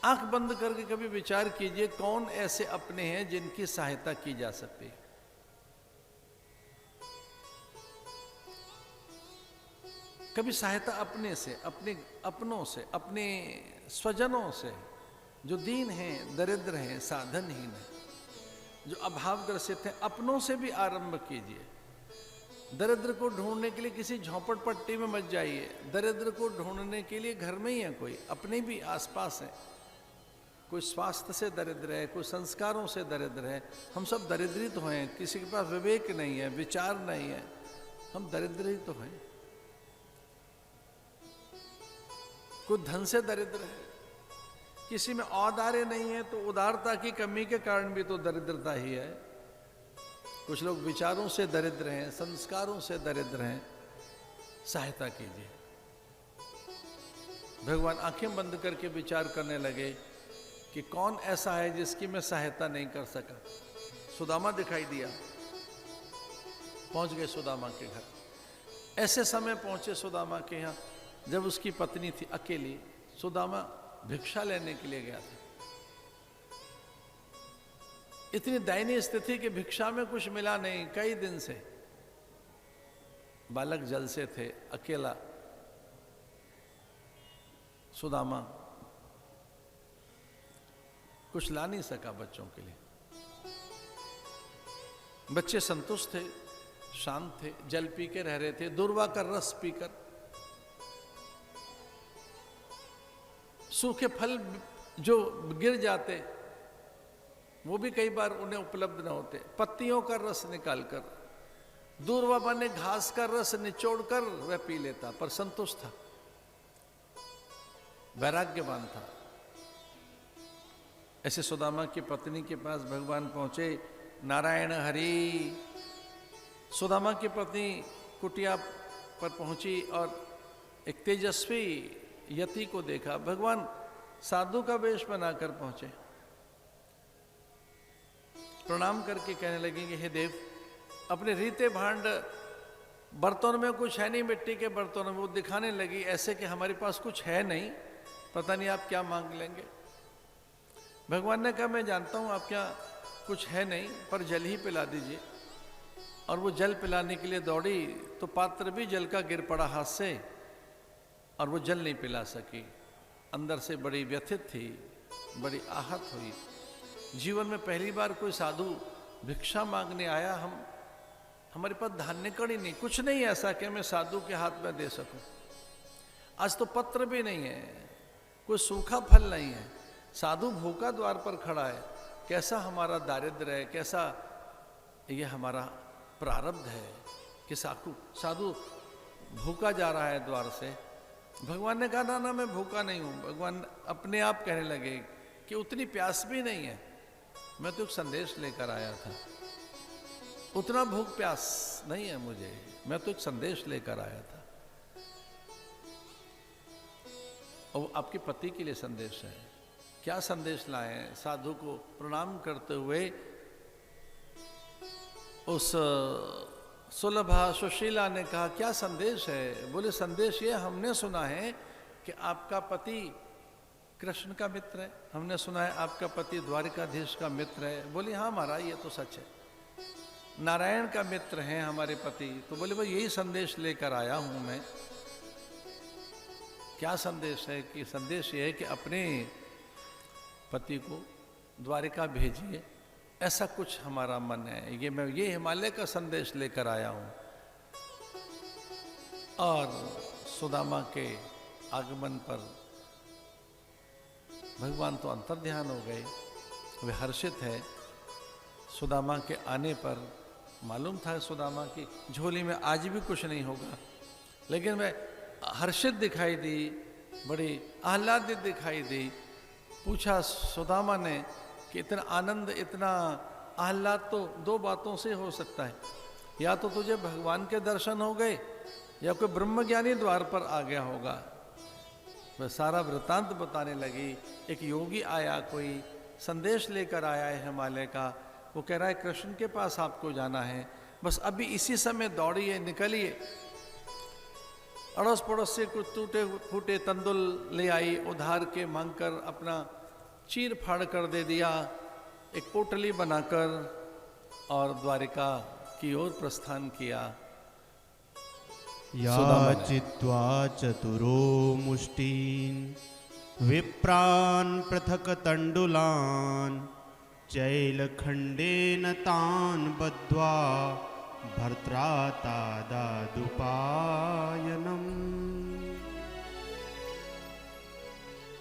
आंख बंद करके कभी विचार कीजिए कौन ऐसे अपने हैं जिनकी सहायता की जा सकती है। कभी सहायता अपने से, अपने अपनों से, अपने स्वजनों से, जो दीन हैं, दरिद्र हैं, साधनहीन हैं, जो अभावग्रसित हैं, अपनों से भी आरंभ कीजिए। दरिद्र को ढूंढने के लिए किसी झोंपड़ पट्टी में मत जाइए, दरिद्र को ढूंढने के लिए घर में ही है कोई, अपने भी आसपास है। कोई स्वास्थ्य से दरिद्र है, कोई संस्कारों से दरिद्र है। हम सब दरिद्र तो हैं, किसी के पास विवेक नहीं है, विचार नहीं है, हम दरिद्र ही तो हैं। कोई धन से दरिद्र है, किसी में औदार्य नहीं है, तो उदारता की कमी के कारण भी तो दरिद्रता ही है। कुछ लोग विचारों से दरिद्र हैं, संस्कारों से दरिद्र हैं, सहायता कीजिए। भगवान आंखें बंद करके विचार करने लगे कि कौन ऐसा है जिसकी मैं सहायता नहीं कर सका। सुदामा दिखाई दिया, पहुंच गए सुदामा के घर। ऐसे समय पहुंचे सुदामा के यहाँ जब उसकी पत्नी थी अकेली। सुदामा भिक्षा लेने के लिए गया था। इतनी दयनीय स्थिति कि भिक्षा में कुछ मिला नहीं कई दिन से। बालक जल से थे, अकेला सुदामा कुछ ला नहीं सका बच्चों के लिए। बच्चे संतुष्ट थे, शांत थे, जल पी के रह रहे थे, दूर्वा का रस पीकर। सूखे फल जो गिर जाते वो भी कई बार उन्हें उपलब्ध न होते, पत्तियों का रस निकालकर, दूर्वा बने घास का रस निचोड़कर वह पी लेता, पर संतुष्ट था, वैराग्यवान था। ऐसे सुदामा की पत्नी के पास भगवान पहुंचे। नारायण हरि। सुदामा की पत्नी कुटिया पर पहुंची और एक तेजस्वी यति को देखा। भगवान साधु का वेश बनाकर पहुंचे, प्रणाम करके कहने लगे कि हे देव, अपने रीते भांड बर्तनों में कुछ है नहीं, मिट्टी के बर्तनों में। वो दिखाने लगी ऐसे कि हमारे पास कुछ है नहीं, पता नहीं आप क्या मांग लेंगे। भगवान ने कहा मैं जानता हूं आप क्या कुछ है नहीं, पर जल ही पिला दीजिए। और वो जल पिलाने के लिए दौड़ी तो पात्र भी जल का गिर पड़ा हाथ से और वो जल नहीं पिला सकी। अंदर से बड़ी व्यथित थी, बड़ी आहत हुई। जीवन में पहली बार कोई साधु भिक्षा मांगने आया। हमारे पास धान्य कड़ी नहीं, कुछ नहीं ऐसा कि मैं साधु के हाथ में दे सकूं। आज तो पत्र भी नहीं है, कोई सूखा फल नहीं है, साधु भूखा द्वार पर खड़ा है। कैसा हमारा दारिद्र्य है, कैसा ये हमारा प्रारब्ध है कि साधु भूखा जा रहा है द्वार से। भगवान ने कहा ना ना मैं भूखा नहीं हूं। भगवान अपने आप कहने लगे कि उतनी प्यास भी नहीं है, मैं तो एक संदेश लेकर आया था। उतना भूख प्यास नहीं है मुझे, मैं तो एक संदेश लेकर आया था। और आपके पति के लिए संदेश है। क्या संदेश लाए? साधु को प्रणाम करते हुए उस सुलभा सुशीला ने कहा क्या संदेश है? बोले संदेश ये हमने सुना है कि आपका पति कृष्ण का मित्र है, हमने सुना है आपका पति द्वारिकाधीश का मित्र है। बोले हाँ महाराज ये तो सच है, नारायण का मित्र हैं हमारे पति। तो बोले भाई यही संदेश लेकर आया हूं मैं। क्या संदेश है? कि संदेश ये है कि अपने पति को द्वारिका भेजिए, ऐसा कुछ हमारा मन है। ये मैं ये हिमालय का संदेश लेकर आया हूं। और सुदामा के आगमन पर भगवान तो अंतर्ध्यान हो गए, वे हर्षित है। सुदामा के आने पर मालूम था सुदामा की झोली में आज भी कुछ नहीं होगा, लेकिन वह हर्षित दिखाई दी, बड़ी आह्लादित दिखाई दी। पूछा सुदामा ने कि इतना आनंद, इतना आह्लाद तो दो बातों से हो सकता है, या तो तुझे भगवान के दर्शन हो गए या कोई ब्रह्मज्ञानी द्वार पर आ गया होगा। वह सारा वृतांत बताने लगी। एक योगी आया, कोई संदेश लेकर आया है हिमालय का, वो कह रहा है कृष्ण के पास आपको जाना है, बस अभी इसी समय दौड़िए, निकलिए। अड़ोस पड़ोस से कुछ टूटे फूटे तंदुल ले आई, उधार के मांगकर अपना चीर फाड़ कर दे दिया, एक पोटली बनाकर और द्वारिका की ओर प्रस्थान किया। याचित्वा चतुरो मुष्टीन् विप्रान् पृथक् तण्डुलान् चैलखण्डेन तान् बद्ध्वा भर्त्रा तादादुपायनम्।